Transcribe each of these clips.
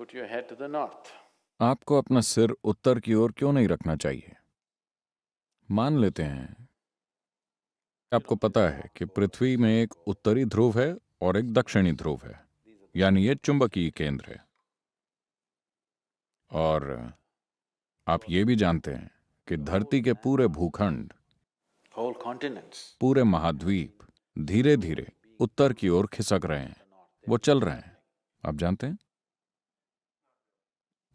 put your head to the north. आपको अपना सिर उत्तर की ओर क्यों नहीं रखना चाहिए? मान लेते हैं आपको पता है कि पृथ्वी में एक उत्तरी ध्रुव है और एक दक्षिणी ध्रुव है, यानी ये चुंबकीय केंद्र है। और आप ये भी जानते हैं कि धरती के पूरे भूखंड, Whole continents. पूरे महाद्वीप धीरे धीरे उत्तर की ओर खिसक रहे हैं, वो चल रहे हैं। आप जानते हैं,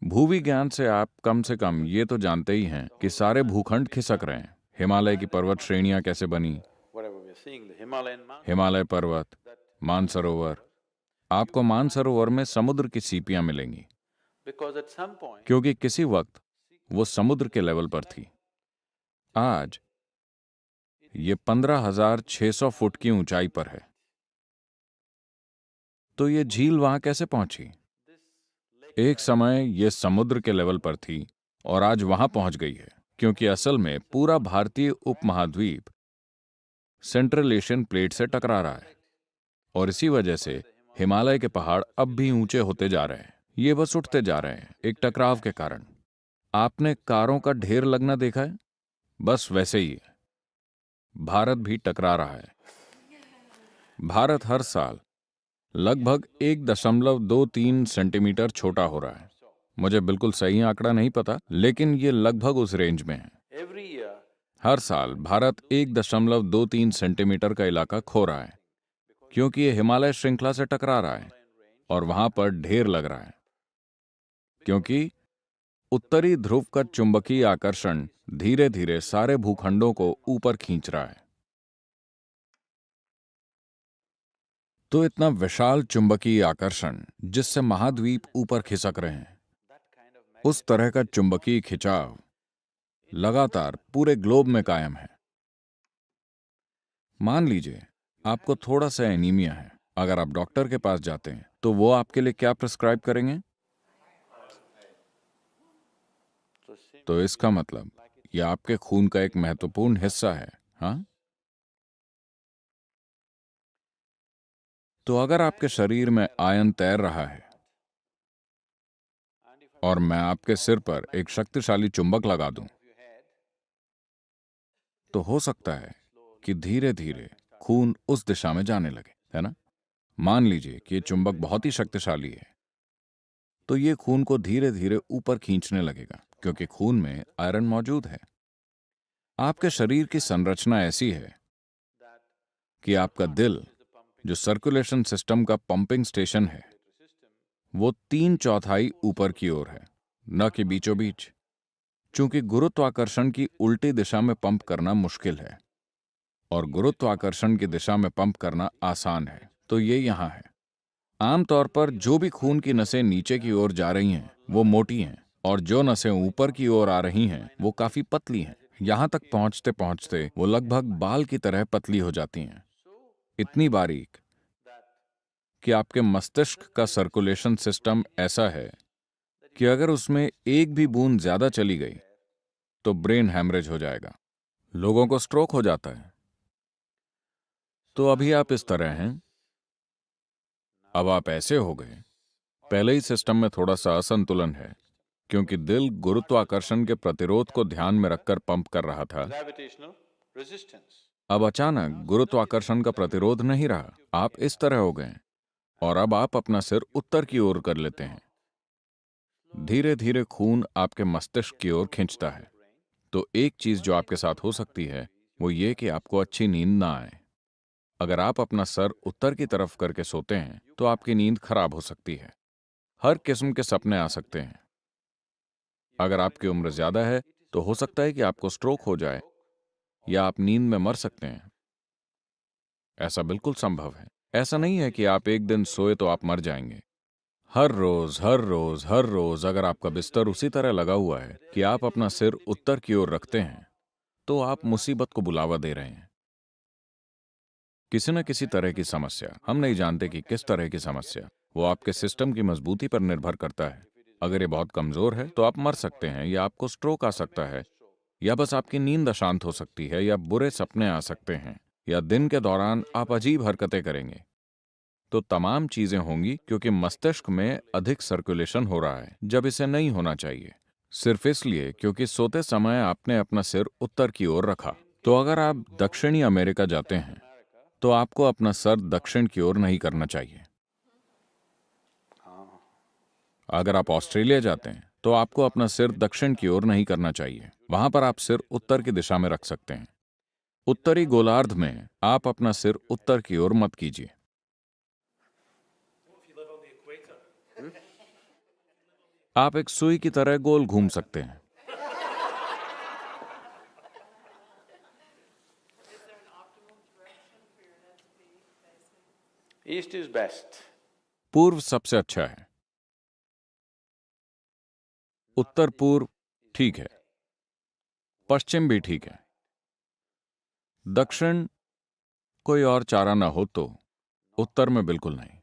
भूविज्ञान से आप कम से कम ये तो जानते ही हैं कि सारे भूखंड खिसक रहे हैं। हिमालय की पर्वत श्रेणियां कैसे बनी, Whatever we are seeing, the Himalayan mountains. Himalaya पर्वत, मानसरोवर। आपको मानसरोवर में समुद्र की सीपियां मिलेंगी, Because at some point, क्योंकि किसी वक्त वो समुद्र के लेवल पर थी। आज ये 15,600 फुट की ऊंचाई पर है। तो ये झील वहां कैसे पहुंची? एक समय ये समुद्र के लेवल पर थी और आज वहां पहुंच गई है, क्योंकि असल में पूरा भारतीय उपमहाद्वीप सेंट्रल एशियन प्लेट से टकरा रहा है और इसी वजह से हिमालय के पहाड़ अब भी ऊंचे होते जा रहे हैं। ये बस उठते जा रहे हैं एक टकराव के कारण। आपने कारों का ढेर लगना देखा है? बस वैसे ही है, भारत भी टकरा रहा है। भारत हर साल लगभग 1.23 सेंटीमीटर छोटा हो रहा है। मुझे बिल्कुल सही आंकड़ा नहीं पता, लेकिन ये लगभग उस रेंज में है। every year, हर साल भारत 1.23 सेंटीमीटर का इलाका खो रहा है, क्योंकि ये हिमालय श्रृंखला से टकरा रहा है और वहां पर ढेर लग रहा है, क्योंकि उत्तरी ध्रुव का चुंबकीय आकर्षण धीरे धीरे सारे भूखंडों को ऊपर खींच रहा है। तो इतना विशाल चुंबकीय आकर्षण जिससे महाद्वीप ऊपर खिसक रहे हैं, उस तरह का चुंबकीय खिंचाव लगातार पूरे ग्लोब में कायम है। मान लीजिए आपको थोड़ा सा एनीमिया है। अगर आप डॉक्टर के पास जाते हैं तो वो आपके लिए क्या प्रिस्क्राइब करेंगे? तो इसका मतलब यह आपके खून का एक महत्वपूर्ण हिस्सा है। हाँ, तो अगर आपके शरीर में आयन तैर रहा है और मैं आपके सिर पर एक शक्तिशाली चुंबक लगा दूं, तो हो सकता है कि धीरे धीरे खून उस दिशा में जाने लगे, है ना? मान लीजिए कि ये चुंबक बहुत ही शक्तिशाली है, तो ये खून को धीरे धीरे ऊपर खींचने लगेगा, क्योंकि खून में आयरन मौजूद है। आपके शरीर की संरचना ऐसी है कि आपका दिल, जो सर्कुलेशन सिस्टम का पंपिंग स्टेशन है, वो 3/4 ऊपर की ओर है, न कि बीचों बीच। चूंकि गुरुत्वाकर्षण की उल्टी दिशा में पंप करना मुश्किल है और गुरुत्वाकर्षण की दिशा में पंप करना आसान है, तो ये यहां है। आमतौर पर जो भी खून की नसें नीचे की ओर जा रही हैं वो मोटी हैं, और जो नसें ऊपर की ओर आ रही हैं वो काफी पतली हैं। यहां तक पहुंचते पहुंचते वो लगभग बाल की तरह पतली हो जाती हैं, इतनी बारीक कि आपके मस्तिष्क का सर्कुलेशन सिस्टम ऐसा है कि अगर उसमें एक भी बूंद ज्यादा चली गई तो ब्रेन हैमरेज हो जाएगा, लोगों को स्ट्रोक हो जाता है। तो अभी आप इस तरह हैं, अब आप ऐसे हो गए। पहले ही सिस्टम में थोड़ा सा असंतुलन है, क्योंकि दिल गुरुत्वाकर्षण के प्रतिरोध को ध्यान में रखकर पंप कर रहा था। gravitational resistance. अब अचानक गुरुत्वाकर्षण का प्रतिरोध नहीं रहा, आप इस तरह हो गए और अब आप अपना सिर उत्तर की ओर कर लेते हैं। धीरे धीरे खून आपके मस्तिष्क की ओर खींचता है। तो एक चीज जो आपके साथ हो सकती है वो ये कि आपको अच्छी नींद ना आए। अगर आप अपना सर उत्तर की तरफ करके सोते हैं तो आपकी नींद खराब हो सकती है। हर किस्म के सपने आ सकते हैं। अगर आपकी उम्र ज्यादा है तो हो सकता है कि आपको स्ट्रोक हो जाए या आप नींद में मर सकते हैं। ऐसा बिल्कुल संभव है। ऐसा नहीं है कि आप एक दिन सोए तो आप मर जाएंगे। हर रोज हर रोज हर रोज अगर आपका बिस्तर उसी तरह लगा हुआ है कि आप अपना सिर उत्तर की ओर रखते हैं, तो आप मुसीबत को बुलावा दे रहे हैं। किसी न किसी तरह की समस्या, हम नहीं जानते कि किस तरह की समस्या, वो आपके सिस्टम की मजबूती पर निर्भर करता है। अगर ये बहुत कमजोर है तो आप मर सकते हैं, या आपको स्ट्रोक आ सकता है, या बस आपकी नींद अशांत हो सकती है, या बुरे सपने आ सकते हैं, या दिन के दौरान आप अजीब हरकतें करेंगे। तो तमाम चीजें होंगी क्योंकि मस्तिष्क में अधिक सर्कुलेशन हो रहा है जब इसे नहीं होना चाहिए, सिर्फ इसलिए क्योंकि सोते समय आपने अपना सिर उत्तर की ओर रखा। तो अगर आप दक्षिणी अमेरिका जाते हैं तो आपको अपना सर दक्षिण की ओर नहीं करना चाहिए। अगर आप ऑस्ट्रेलिया जाते हैं तो आपको अपना सिर दक्षिण की ओर नहीं करना चाहिए, वहां पर आप सिर उत्तर की दिशा में रख सकते हैं। उत्तरी गोलार्ध में आप अपना सिर उत्तर की ओर मत कीजिए। आप एक सुई की तरह गोल घूम सकते हैं। East is best. पूर्व सबसे अच्छा है, उत्तर पूर्व ठीक है, पश्चिम भी ठीक है, दक्षिण कोई और चारा ना हो तो उत्तर में बिल्कुल नहीं।